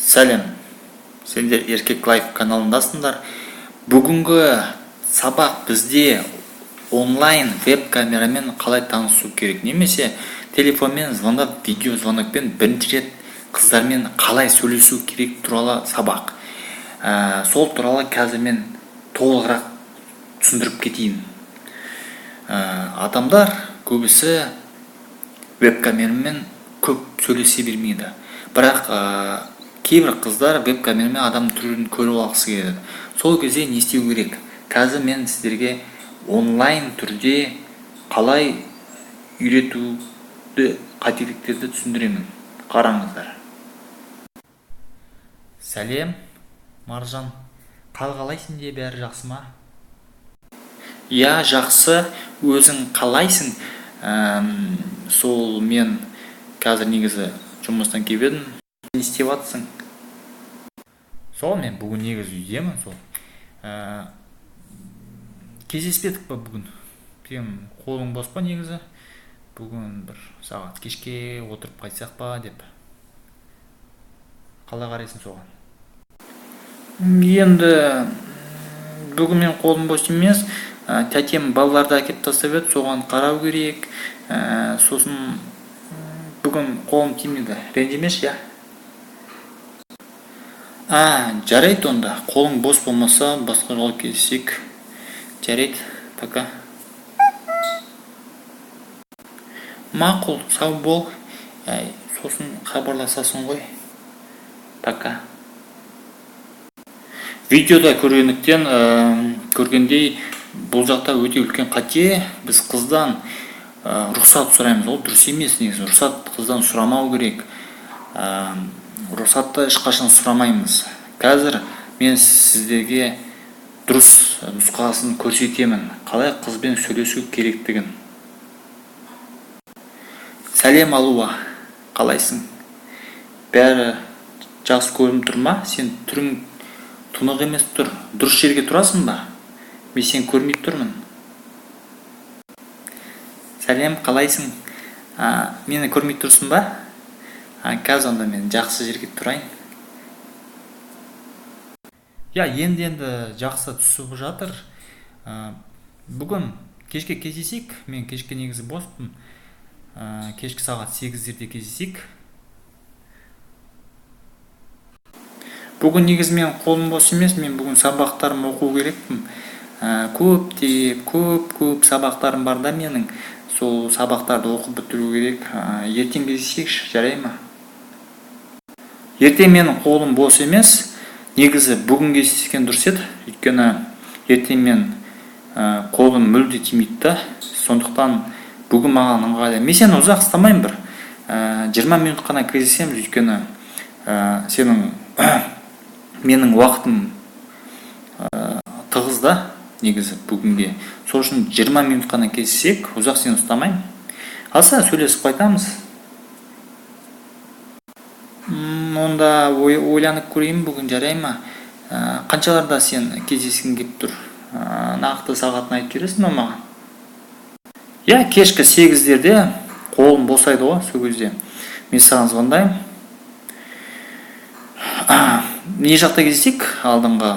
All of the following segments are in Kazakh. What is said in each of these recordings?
Сәлем, сендер Еркек Лайф каналындасыңдар. Бүгінгі сабақ бізде онлайн веб-камерамен қалай танысу керек, немесе телефонмен звондап, видео звонокпен бірінші рет қыздармен қалай сөйлесу керек туралы сабақ. Сол туралы қазір мен толығырақ түсіндіріп кетейін. Адамдар көбісі веб-камерамен көп сөйлесе бермейді. Бірақ кейбір қыздар веб-камерамен адам түрін көріп алғысы келеді. Сол кезде не істеу керек? Қазір мен сіздерге онлайн түрде қалай үйретуді, қателіктерді түсіндіремін. Қараңыздар. Сәлем, Маржан. Қалайсың, де бәрі жақсы ма? Я жақсы, өзің қалайсың? Сол мен қазір негізі жұмыстан келіп едім. Не істеп жатсың? Сол мен бүгін негізі үйдемін. Сол кездеспедік па бүгін? Қолың бос па негізі? Бүгін бір сағат кешке отырып қайтсақ па деп. Қалай қарайсың соған? Енді бүгін мен қолым бос емес. Тәтем балаларды әкеп тастап еді, соған қарау керек. Сосын бүгін қолым тимейді. Ренжімеш, я? Жарайды онда. Қолың бос болмаса, басқа жолы кездесек. Жарайды, пока. Мақұл, сау бол. Сосын хабарласасың ғой. Пока. Видеода көргендей бұл жақта өте үлкен қате. Біз қыздан рұқсат сұраймыз. Ол дұрыс емес негізі. Рұқсат қыздан сұрамау керек. Рұқсатты ешқашан сұрамаймыз. Қазір мен сіздерге дұрыс нұсқасын көрсетемін. Қалай қызбен сөйлесу керектігін. Сәлем, Алуа. Қалайсың? Бәрі жақсы көрініп тұр ма? Сен түрің тұнық емес тұр. Дұрыс жерге тұрасың ба? Мен сен көрмей тұрмын. Сәлем, қалайсың? Мені көрмей тұрсың ба? Қазір онда мен жақсы жерге тұрайын. Енді жақсы түсіп жатыр. Бүгін кешке кездесек. Мен кешке негізі боспын. Кешкі сағат 8-дерде кездесек. Бүгін негізі мен қолым бос емес. Мен бүгін сабақтарым оқу керекпін. Көп сабақтарым бар да менің. Сол сабақтарды оқып бітіру керек. Ертең кездесекші, жарай ма? Ертең менің қолым бос емес. Негізі бүгін кездескен дұрыс еді. Өйткені ертең мен қолым мүлде тимейді. Сондықтан бүгін маған ыңғайлы. Мен сені ұзақ ұстамаймын, бір 20 минут қана кездесеміз. Өйткені сенің менің уақытым тығыз да негізі бүгінге. Сол үшін 20 минут қана кездесек, ұзақ сені ұстамаймын. Алса сөйлесіп қайтамыз. Онда ойланып көрейін бүгін, жарай ма? Қаншаларда сен кездескің келіп тұр? Нақты сағатын айтып бересің бе маған? Кешкі 8-дерде қолым босайды ғой, сол кезде. Мен саған звондаймын. Не жақта кездесек? Алдыңғы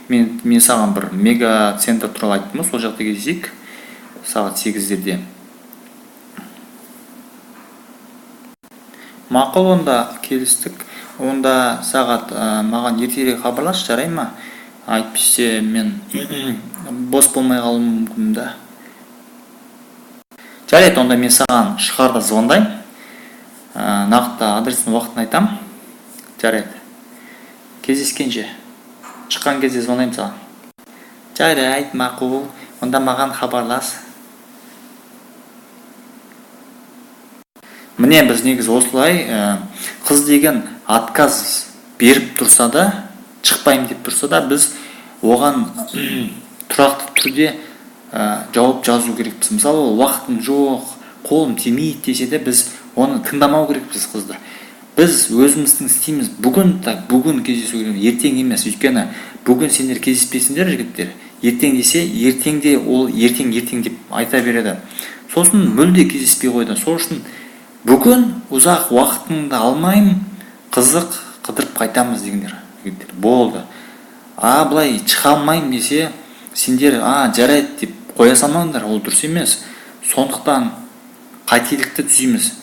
мен саған бір мега центр туралы айттым, сол жақта кездесек. Сағат 8-дерде. Мақұл, онда келістік. Онда сағат маған ертерек хабарлас, жарай ма? Айтпесе мен бос болмай қалуым мүмкін да. Жарайды, онда мен саған шығарда звондаймын. Нақты адресін уақытын айтам. Жарайды. Кездескенше. Шыққан кезде звондаймын саған. Жарайды, мақұл. Онда маған хабарлас. Міне біз негіз осылай қыз деген отказ беріп тұрса да, шықпаймын деп тұрса да, біз оған тұрақты түрде жауап жазу керекпіз. Мысалы, уақытым жоқ, қолым тимейді десе де, біз оны тыңдамау керекпіз қызды. Біз өзіміздің істейміз. Бүгін кездесу керек, ертең емес. Өйткені бүгін сендер кездеспесіңдер, жігіттер. Ертең десе, ертеңде ол ертең деп айта береді. Сосын мүлде кездеспей қойды. Сол үшін бүгін ұзақ уақытыңды алмаймын. қызық қыдырып қайтамыз дегендер. Болды. Былай шыға алмаймын десе, сендер жарайды деп қоя салмаңдар, ол дұрыс емес. Сондықтан қателікті түзейміз.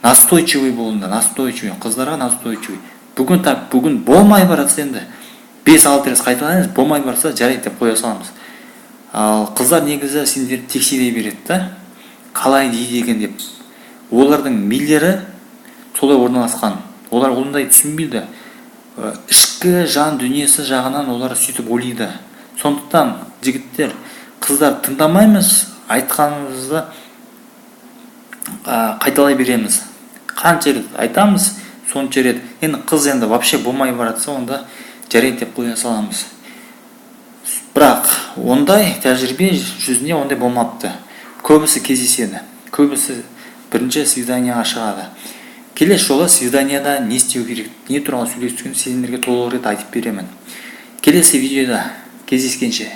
Настойчивый болыңдар, настойчивый, қыздарға настойчивый. Бүгін болмай баратса енді 5-6 рет қайталаймыз, болмай барса жарайды деп қоя саламыз. Ал қыздар негізі сендерді тексере береді да, қалай дейді екен деп. Олардың милері солай орналасқан. Олар ондай түсінбейді. Ішкі жан дүниесі жағынан олар сөйтіп ойлайды. Сондықтан жігіттер, қыздар тыңдамаймыз, айтқанымызды қайталай береміз. Қанша рет айтамыз, сонша рет. Енді қыз енді вообще болмай баратса, онда жарайды деп қоя саламыз. Бірақ ондай тәжірибе жүзінде ондай болмапты. Көбісі кездеседі. Көбісі бірінші свиданияға шығады. Келесі жолы свиданияда не істеу керек, не туралы сөйлесу керек, сендерге толық рет айтып беремін. Келесі видеода кездескенше.